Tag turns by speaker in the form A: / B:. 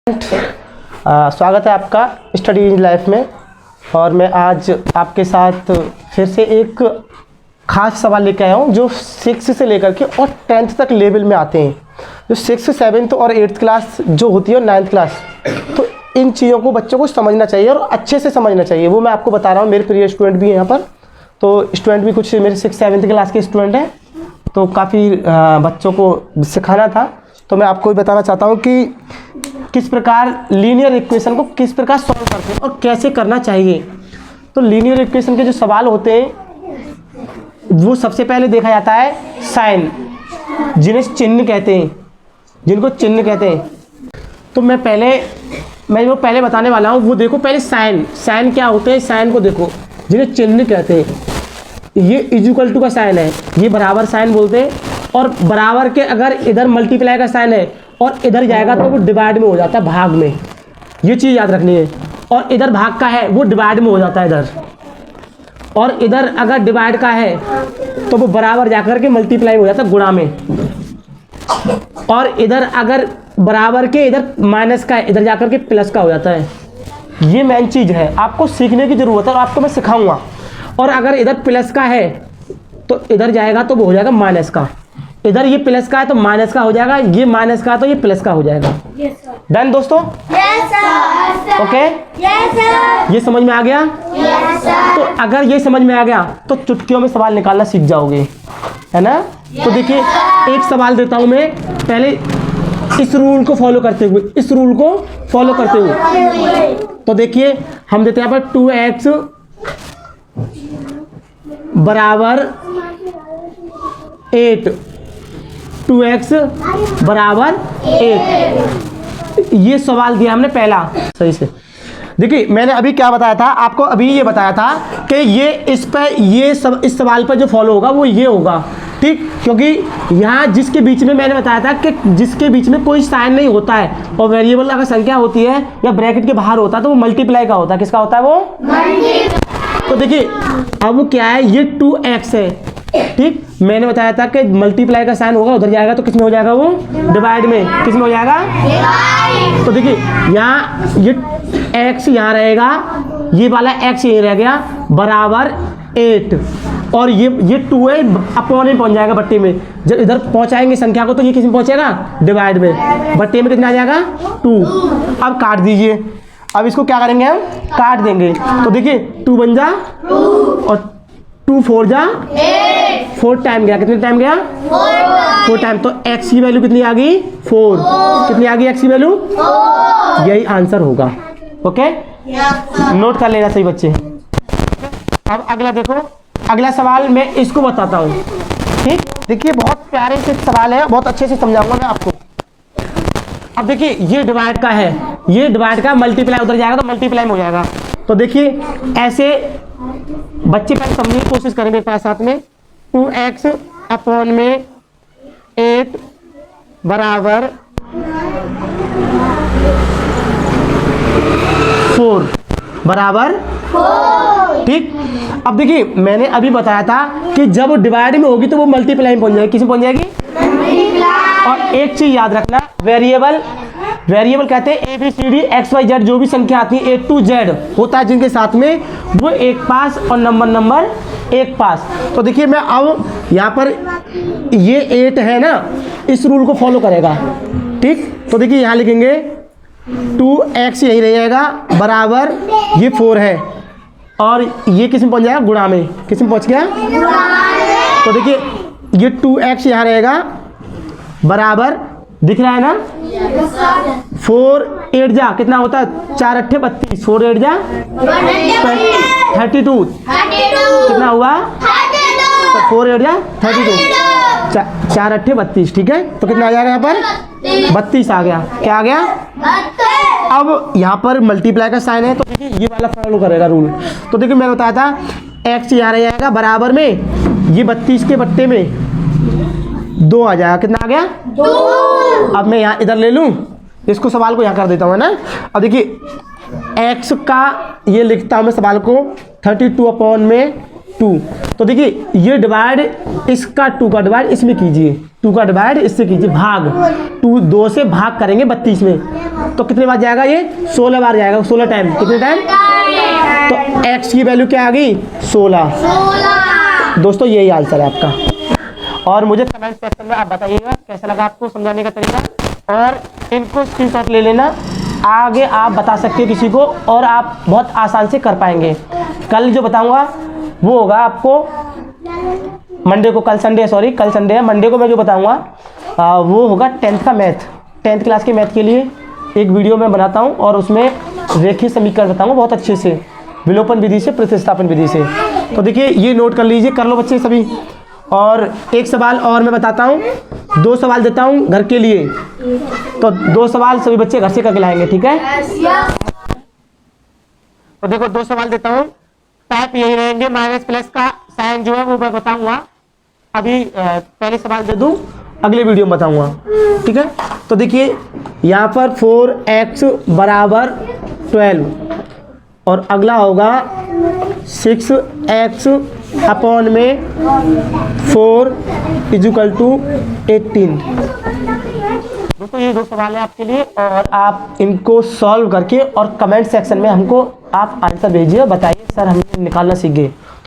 A: स्वागत है आपका स्टडी इन लाइफ में। और मैं आज आपके साथ फिर से एक ख़ास सवाल लेकर आया हूँ जो 6 से लेकर के और 10th तक लेवल में आते हैं। जो 6, 7th और 8th क्लास जो होती है और 9th क्लास, तो इन चीज़ों को बच्चों को समझना चाहिए और अच्छे से समझना चाहिए। वो मैं आपको बता रहा हूँ। मेरे प्रिय स्टूडेंट भी हैं यहाँ पर, तो स्टूडेंट भी कुछ मेरे 6, 7th क्लास के स्टूडेंट हैं, तो काफ़ी बच्चों को सिखाना था। तो मैं आपको बताना चाहता हूँ कि किस प्रकार लीनियर इक्वेशन को किस प्रकार सॉल्व करते हैं और कैसे करना चाहिए। तो लीनियर इक्वेशन के जो सवाल होते हैं वो सबसे पहले देखा जाता है साइन, जिन्हें चिन्ह कहते हैं, जिनको चिन्ह कहते हैं। तो मैं वो पहले बताने वाला हूँ। वो देखो पहले साइन क्या होते हैं, साइन को देखो, जिन्हें चिन्ह कहते हैं। ये इक्वल टू का साइन है, ये बराबर साइन बोलते हैं। और बराबर के अगर इधर मल्टीप्लाई का साइन है और इधर जाएगा तो वो डिवाइड में हो जाता है, भाग में। ये चीज़ याद रखनी है। और इधर भाग का है वो डिवाइड में हो जाता है इधर। और इधर अगर डिवाइड का है तो वो बराबर जाकर के मल्टीप्लाई हो जाता है, गुणा में। और इधर अगर बराबर के इधर माइनस का है, इधर जाकर के प्लस का हो जाता है। ये मेन चीज़ है, आपको सीखने की ज़रूरत है और आपको मैं सिखाऊंगा। और अगर इधर प्लस का है तो इधर जाएगा तो वो हो जाएगा माइनस का। इधर ये प्लस का है तो माइनस का हो जाएगा, ये माइनस का है तो ये प्लस का हो जाएगा। डन दोस्तों?
B: Yes sir.
A: Okay,
B: yes sir.
A: ये समझ में आ गया?
B: Yes sir.
A: तो अगर ये समझ में आ गया तो चुटकियों में सवाल निकालना सीख जाओगे, है ना? तो देखिए एक सवाल देता हूं मैं, पहले इस रूल को फॉलो करते हुए, तो देखिए हम देते हैं यहाँ पर 2x बराबर 8, 2x बराबर 8। ये सवाल दिया हमने पहला सही से। देखिए मैंने अभी क्या बताया था आपको, अभी ये बताया था कि ये इस सवाल पर जो फॉलो होगा वो ये होगा, ठीक? क्योंकि यहाँ जिसके बीच में मैंने बताया था कि जिसके बीच में कोई साइन नहीं होता है और वेरिएबल अगर संख्या होती है या ब्रैकेट के बाहर होता है तो वो मल्टीप्लाई का होता है। किसका होता है वो? तो देखिए अब वो क्या है, ये 2x है, ठीक? मैंने बताया था कि मल्टीप्लाई का साइन होगा, उधर जाएगा तो किस में हो जाएगा वो? डिवाइड में। किस में हो जाएगा? डिवाइड। तो देखिए यहाँ ये x यहाँ रहेगा, ये वाला x यही रह गया, बराबर 8। और ये 2 है, अपॉन में पहुंच जाएगा बट्टे में। जब इधर पहुंचाएंगे संख्या को तो ये किस में पहुंचेगा? डिवाइड में। बट्टे में कितना आ जाएगा? 2। अब काट दीजिए। अब इसको क्या करेंगे हम? काट देंगे। तो देखिए 2 बन जा
B: 2
A: और 2 4 जा 8। 4 टाइम गया, कितने टाइम गया? 4 टाइम। तो x की वैल्यू कितनी आ गई? 4। कितनी आ गई x की वैल्यू? 4। यही आंसर होगा। ओके, नोट कर लेना सही बच्चे। अब अगला देखो, अगला सवाल मैं इसको बताता हूँ, ठीक? देखिए बहुत प्यारे से सवाल है, बहुत अच्छे से समझाऊंगा मैं आपको। अब देखिए ये डिवाइड का है, ये डिवाइड का, मल्टीप्लाई उधर जाएगा तो मल्टीप्लाई में हो जाएगा। तो देखिए ऐसे बच्चे पहले समझने की कोशिश करेंगे मेरे साथ में। 2x अपॉन में 8 बराबर 4 बराबर 4, ठीक? अब देखिए मैंने अभी बताया था कि जब डिवाइड में होगी तो वो मल्टीप्लाई में पहुंच जाएगी। किस में पहुंच जाएगी? और एक चीज याद रखना, वेरिएबल कहते हैं ABCD XYZ, जो भी संख्या आती है A to Z होता है जिनके साथ में, वो एक पास और नंबर एक पास। तो देखिए मैं अब यहाँ पर ये 8 है ना, इस रूल को फॉलो करेगा, ठीक? तो देखिए यहाँ लिखेंगे 2x यही रहेगा बराबर ये 4 है और ये किस में पहुँच जाएगा? गुणा में। किस में पहुँच गया? तो देखिए ये 2x यहाँ रहेगा बराबर, दिख रहा है ना? 4 8 जा कितना होता है? 4 8 32। 4 8 जा 32। कितना हुआ? 4 8 जा 32। 4 8 32, ठीक है? तो कितना आ जाएगा यहाँ पर? 32 आ गया। क्या आ गया? अब यहाँ पर मल्टीप्लाई का साइन है तो देखिए ये वाला फॉलो करेगा रूल। तो देखिए मैंने बताया था x यहाँ रह जाएगा बराबर में, ये 32 के बट्टे में 2 आ जाएगा। कितना आ गया? 2। अब मैं यहाँ इधर ले लूँ, इसको सवाल को यहाँ कर देता हूँ, है ना? अब देखिए x का ये लिखता हूँ मैं सवाल को 32 अपॉन में 2। तो देखिए ये डिवाइड इसका 2 का डिवाइड इसमें कीजिए, 2 का डिवाइड इससे कीजिए भाग, 2 से भाग करेंगे 32 में, तो कितने बार जाएगा ये? 16 बार जाएगा, 16 टाइम। कितने टाइम? तो x की वैल्यू क्या आ गई? 16। दोस्तों यही आंसर है आपका। और मुझे कमेंट सेक्शन में आप बताइएगा कैसा लगा आपको समझाने का तरीका, और इनको स्क्रीनशॉट ले लेना, आगे आप बता सकते हो किसी को, और आप बहुत आसान से कर पाएंगे। कल जो बताऊंगा वो होगा आपको मंडे को, कल संडे है, मंडे को मैं जो बताऊंगा वो होगा 10th का मैथ, 10th क्लास के मैथ के लिए एक वीडियो मैं बनाता हूं, और उसमें रेखीय समीकरण बताऊंगा बहुत अच्छे से, विलोपन विधि से, प्रतिस्थापन विधि से। तो देखिए ये नोट कर लीजिए, कर लो बच्चे सभी। और एक सवाल और मैं बताता हूँ, 2 सवाल देता हूँ घर के लिए, तो 2 सवाल सभी बच्चे घर से करके लाएंगे, ठीक है? तो देखो 2 सवाल देता हूँ, टाइप यही रहेंगे, माइनस प्लस का साइन जो है वो मैं बताऊंगा, अभी पहले सवाल दे दूं, अगले वीडियो में बताऊंगा, ठीक है? तो देखिए यहाँ पर 4x बराबर 12, और अगला होगा 6x अपॉन में 4 इक्वल टू 18। दोस्तों ये 2 सवाल है आपके लिए, और आप इनको सॉल्व करके और कमेंट सेक्शन में हमको आप आंसर भेजिए, बताइए सर हमने निकालना सीख गए।